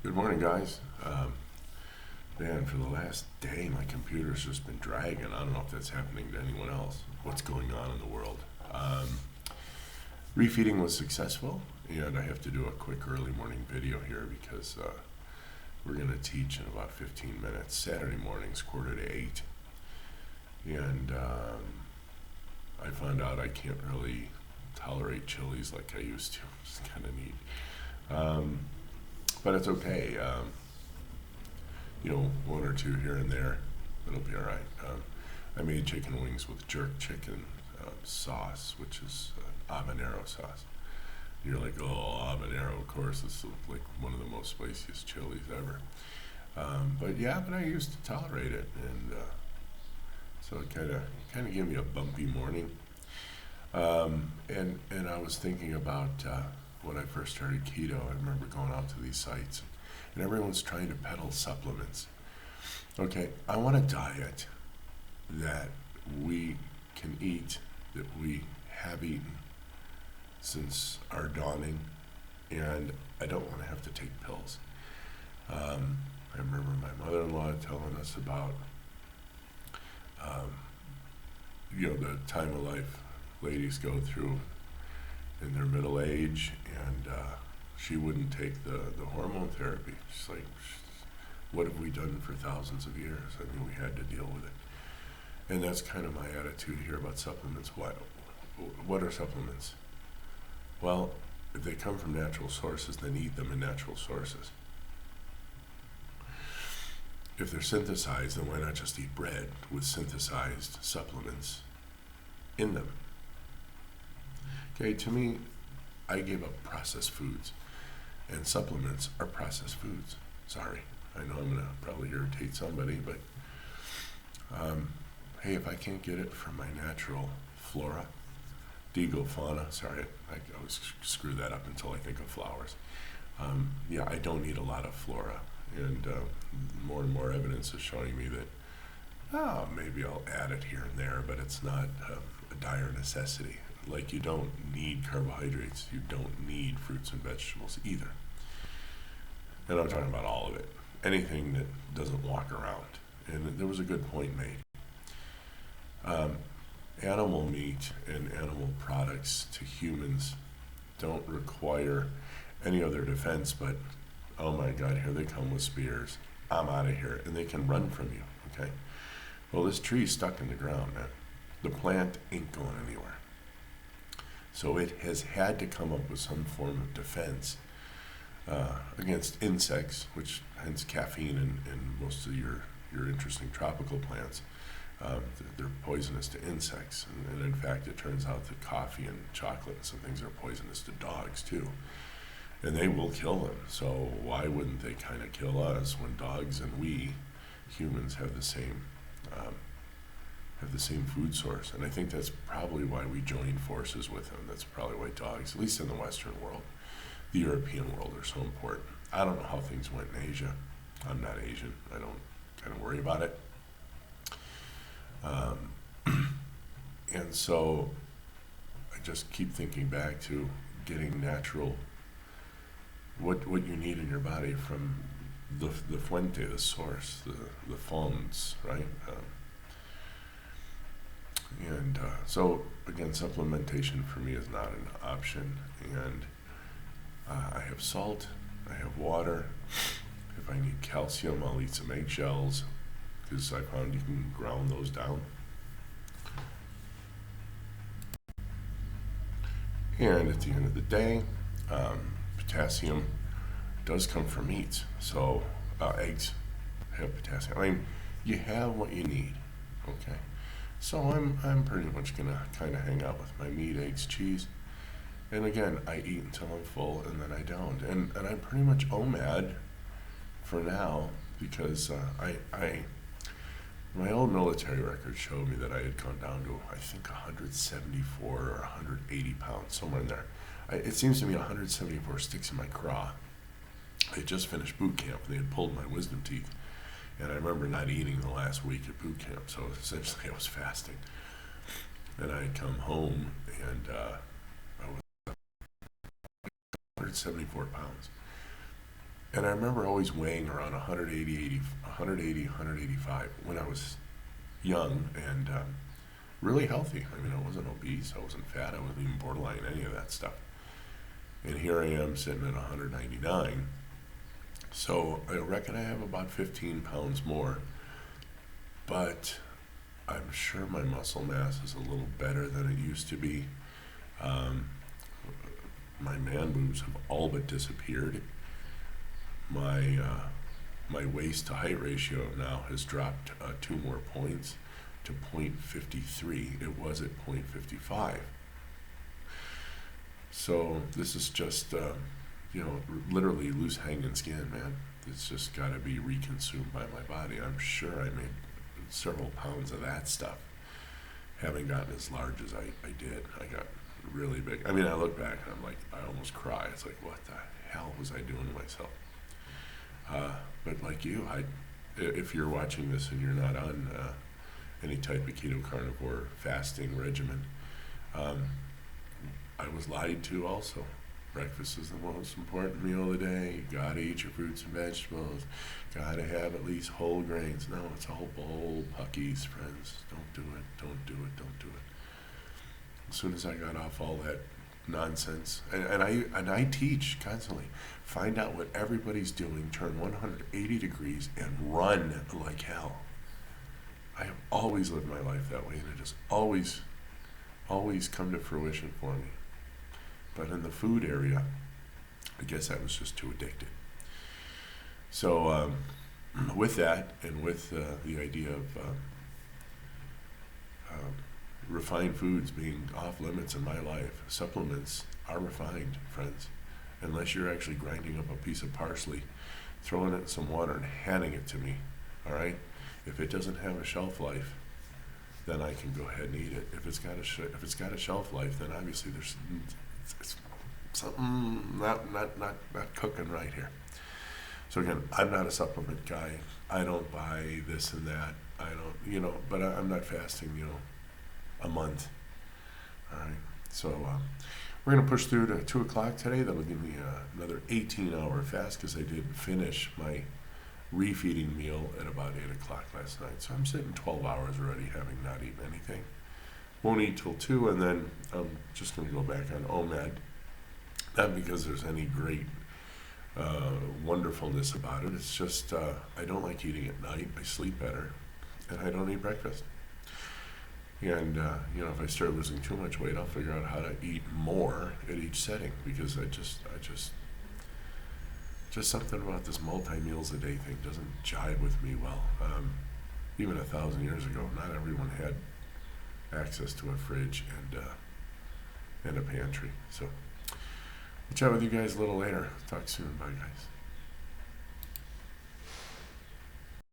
Good morning, guys. Man, for the last day, my computer's just been dragging. I don't know if that's happening to anyone else. What's going on in the world? Refeeding was successful, and I have to do a quick early morning video here because we're going to teach in about 15 minutes. Saturday mornings, 7:45. And I found out I can't really tolerate chilies like I used to. It's kind of neat. But it's okay. One or two here and there, it'll be all right. I made chicken wings with jerk chicken sauce, which is habanero sauce. You're like, oh, habanero, of course, it's like one of the most spiciest chilies ever. But I used to tolerate it, and so it kind of gave me a bumpy morning. And I was thinking about when I first started keto. I remember going out to these sites, and everyone's trying to peddle supplements. Okay, I want a diet that we can eat, that we have eaten since our dawning, and I don't want to have to take pills. I remember my mother-in-law telling us about the time of life ladies go through in their middle age, and she wouldn't take the hormone therapy. She's like, what have we done for thousands of years? I mean, we had to deal with it. And that's kind of my attitude here about supplements. What are supplements? Well, if they come from natural sources, then eat them in natural sources. If they're synthesized, then why not just eat bread with synthesized supplements in them? Okay, to me, I gave up processed foods, and supplements are processed foods. Sorry, I know I'm going to probably irritate somebody, but hey, if I can't get it from my natural flora, fauna, sorry, I always screw that up until I think of flowers. I don't need a lot of flora, and more and more evidence is showing me that, maybe I'll add it here and there, but it's not a dire necessity. Like, you don't need carbohydrates, you don't need fruits and vegetables either. And I'm talking about all of it. Anything that doesn't walk around. And there was a good point made. Animal meat and animal products to humans don't require any other defense but, oh my God, here they come with spears. I'm out of here. And they can run from you, okay? Well, this tree's stuck in the ground, man. The plant ain't going anywhere. So it has had to come up with some form of defense against insects, which hence caffeine in most of your interesting tropical plants. They're poisonous to insects. And in fact, it turns out that coffee and chocolate and some things are poisonous to dogs too. And they will kill them. So why wouldn't they kind of kill us when dogs and we humans have the same food source? And I think that's probably why we join forces with them. That's probably why dogs, at least in the Western world, the European world, are so important. I don't know how things went in Asia. I'm not Asian. I don't kind of worry about it. And so I just keep thinking back to getting natural, what you need in your body from the fuente, the source, the fonts, right? So again, supplementation for me is not an option. And I have salt, I have water. If I need calcium, I'll eat some eggshells, because I found you can ground those down. And at the end of the day, potassium does come from meats. So eggs have potassium. I mean, you have what you need, okay? So I'm pretty much gonna kind of hang out with my meat, eggs, cheese. And again, I eat until I'm full, and then I don't. And I'm pretty much OMAD for now, because my old military record showed me that I had gone down to, I think, 174 or 180 pounds, somewhere in there. It seems to me 174 sticks in my craw. I had just finished boot camp, and they had pulled my wisdom teeth. And I remember not eating the last week at boot camp, so essentially I was fasting. And I had come home, and I was 174 pounds. And I remember always weighing around 185 when I was young and really healthy. I mean, I wasn't obese, I wasn't fat, I wasn't even borderline any of that stuff. And here I am sitting at 199. So I reckon I have about 15 pounds more. But I'm sure my muscle mass is a little better than it used to be. My man boobs have all but disappeared. My waist to height ratio now has dropped 2 more points to 0.53. It was at 0.55. So this is just, literally loose hanging skin, man. It's just got to be reconsumed by my body. I'm sure I made several pounds of that stuff. Haven't gotten as large as I did. I got really big. I mean, I look back and I'm like, I almost cry. It's like, what the hell was I doing to myself? But like you, if you're watching this and you're not on any type of keto carnivore fasting regimen, I was lied to also. Breakfast is the most important meal of the day. You gotta eat your fruits and vegetables. Gotta have at least whole grains. No, it's all bull puckies, friends. Don't do it. Don't do it. Don't do it. As soon as I got off all that nonsense, and I teach constantly. Find out what everybody's doing. Turn 180 degrees and run like hell. I have always lived my life that way, and it has always come to fruition for me. But in the food area, I guess I was just too addicted. So with that, and with the idea of refined foods being off limits in my life, supplements are refined, friends. Unless you're actually grinding up a piece of parsley, throwing it in some water and handing it to me, all right? If it doesn't have a shelf life, then I can go ahead and eat it. If it's got a shelf life, then obviously there's something not cooking right here. So again, I'm not a supplement guy. I don't buy this and that. I don't, but I'm not fasting, a month. All right. So we're going to push through to 2 o'clock today. That'll give me another 18-hour fast because I did finish my refeeding meal at about 8 o'clock last night. So I'm sitting 12 hours already having not eaten anything. Won't eat till 2, and then I'm just going to go back on OMAD. Not because there's any great wonderfulness about it. It's just I don't like eating at night. I sleep better, and I don't eat breakfast. And if I start losing too much weight, I'll figure out how to eat more at each setting, because I just something about this multi-meals a day thing doesn't jive with me well. Even 1,000 years ago, not everyone had access to a fridge and a pantry. So I'll chat with you guys a little later. Talk soon. Bye, guys.